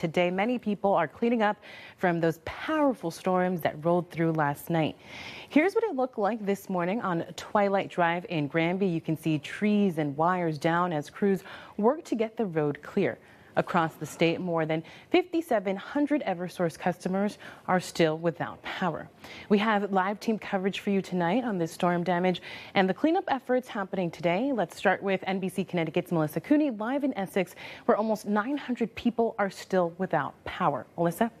Today, many people are cleaning up from those powerful storms that rolled through last night. Here's what it looked like this morning on Twilight Drive in Granby. You can see trees and wires down as crews work to get the road clear. Across the state, more than 5,700 Eversource customers are still without power. We have live team coverage for you tonight on this storm damage and the cleanup efforts happening today. Let's start with NBC Connecticut's Melissa Cooney live in Essex, where almost 900 people are still without power. Melissa?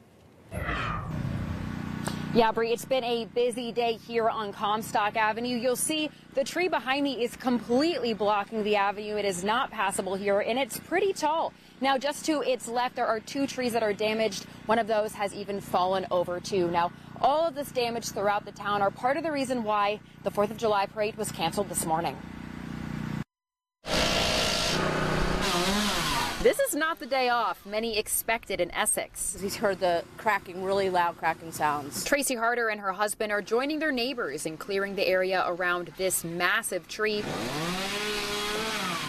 Yeah, Bree, it's been a busy day here on Comstock Avenue. You'll see the tree behind me is completely blocking the avenue. It is not passable here, and it's pretty tall. Now, just to its left, there are two trees that are damaged. One of those has even fallen over, too. Now, all of this damage throughout the town are part of the reason why the 4th of July parade was canceled this morning. This is not the day off many expected in Essex. He's heard the cracking, really loud cracking sounds. Tracy Harder and her husband are joining their neighbors in clearing the area around this massive tree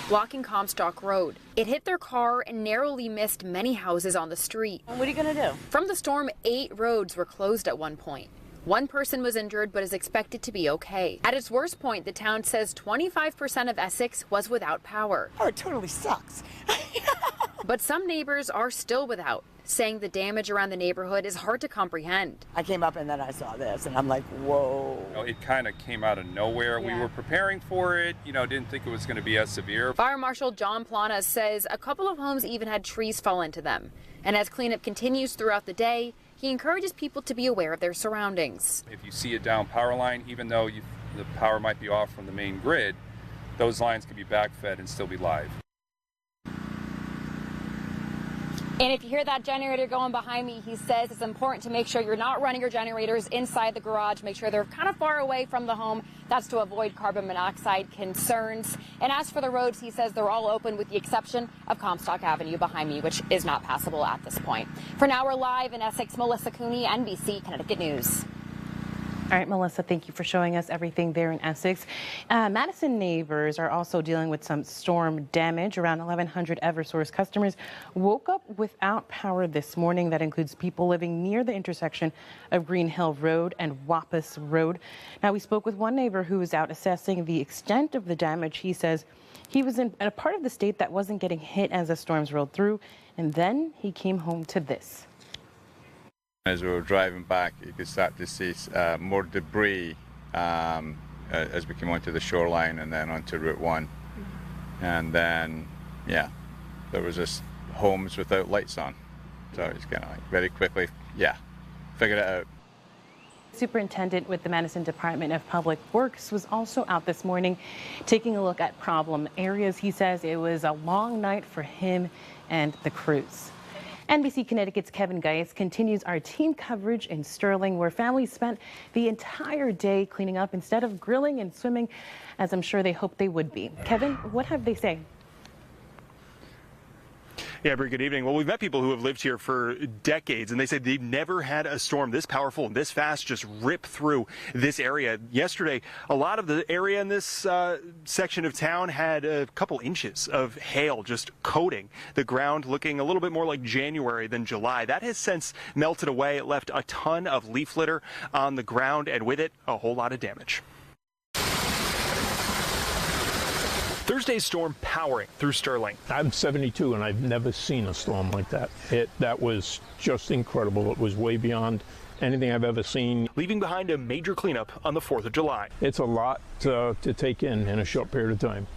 blocking Comstock Road. It hit their car and narrowly missed many houses on the street. What are you going to do? From the storm, 8 roads were closed at one point. One person was injured but is expected to be okay. At its worst point, the town says 25% of Essex was without power. Oh, it totally sucks. But some neighbors are still without, saying the damage around the neighborhood is hard to comprehend. I came up and then I saw this and I'm like, whoa. It kind of came out of nowhere. Yeah. We were preparing for it, didn't think it was going to be as severe. Fire Marshal John Plana says a couple of homes even had trees fall into them. And as cleanup continues throughout the day, he encourages people to be aware of their surroundings. If you see a down power line, even though the power might be off from the main grid, those lines can be backfed and still be live. And if you hear that generator going behind me, he says it's important to make sure you're not running your generators inside the garage. Make sure they're kind of far away from the home. That's to avoid carbon monoxide concerns. And as for the roads, he says they're all open with the exception of Comstock Avenue behind me, which is not passable at this point. For now, we're live in Essex. Melissa Cooney, NBC Connecticut News. All right, Melissa, thank you for showing us everything there in Essex. Madison neighbors are also dealing with some storm damage. Around 1,100 Eversource customers woke up without power this morning. That includes people living near the intersection of Green Hill Road and Wappus Road. Now, we spoke with one neighbor who was out assessing the extent of the damage. He says he was in a part of the state that wasn't getting hit as the storms rolled through, and then he came home to this. As we were driving back, you could start to see more debris as we came onto the shoreline and then onto Route 1. And then, yeah, there was just homes without lights on. So it's kind of like very quickly, figured it out. Superintendent with the Madison Department of Public Works was also out this morning taking a look at problem areas. He says it was a long night for him and the crews. NBC Connecticut's Kevin Geis continues our team coverage in Sterling, where families spent the entire day cleaning up instead of grilling and swimming, as I'm sure they hoped they would be. Kevin, what have they say? Yeah, very good evening. Well, we've met people who have lived here for decades, and they say they've never had a storm this powerful and this fast just rip through this area. Yesterday, a lot of the area in this section of town had a couple inches of hail just coating the ground, looking a little bit more like January than July. That has since melted away. It left a ton of leaf litter on the ground, and with it, a whole lot of damage. Thursday's storm powering through Sterling. I'm 72 and I've never seen a storm like that. That was just incredible. It was way beyond anything I've ever seen. Leaving behind a major cleanup on the 4th of July. It's a lot to take in a short period of time.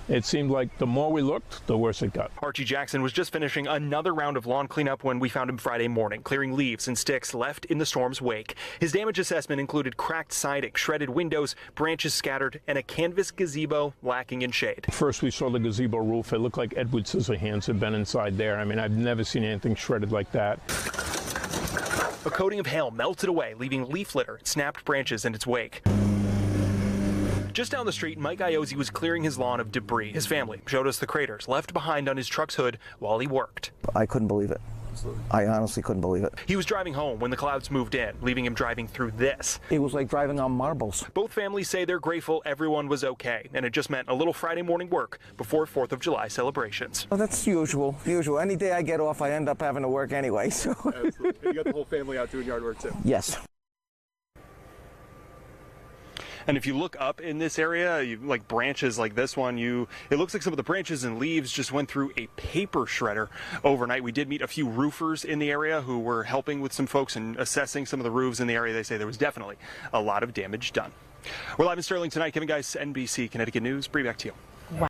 It seemed like the more we looked, the worse it got. Archie Jackson was just finishing another round of lawn cleanup when we found him Friday morning, clearing leaves and sticks left in the storm's wake. His damage assessment included cracked siding, shredded windows, branches scattered, and a canvas gazebo lacking in shade. First we saw the gazebo roof. It looked like Edward Scissorhands had been inside there. I mean, I've never seen anything shredded like that. A coating of hail melted away, leaving leaf litter and snapped branches in its wake. Just down the street, Mike Iozzi was clearing his lawn of debris. His family showed us the craters left behind on his truck's hood while he worked. I couldn't believe it. I honestly couldn't believe it. He was driving home when the clouds moved in, leaving him driving through this. It was like driving on marbles. Both families say they're grateful everyone was okay, and it just meant a little Friday morning work before 4th of July celebrations. Well, that's usual. Any day I get off, I end up having to work anyway, so. Absolutely. You got the whole family out doing yard work too? Yes. And if you look up in this area, like branches like this one, it looks like some of the branches and leaves just went through a paper shredder overnight. We did meet a few roofers in the area who were helping with some folks and assessing some of the roofs in the area. They say there was definitely a lot of damage done. We're live in Sterling tonight. Kevin Geis, NBC Connecticut News. Bree, back to you.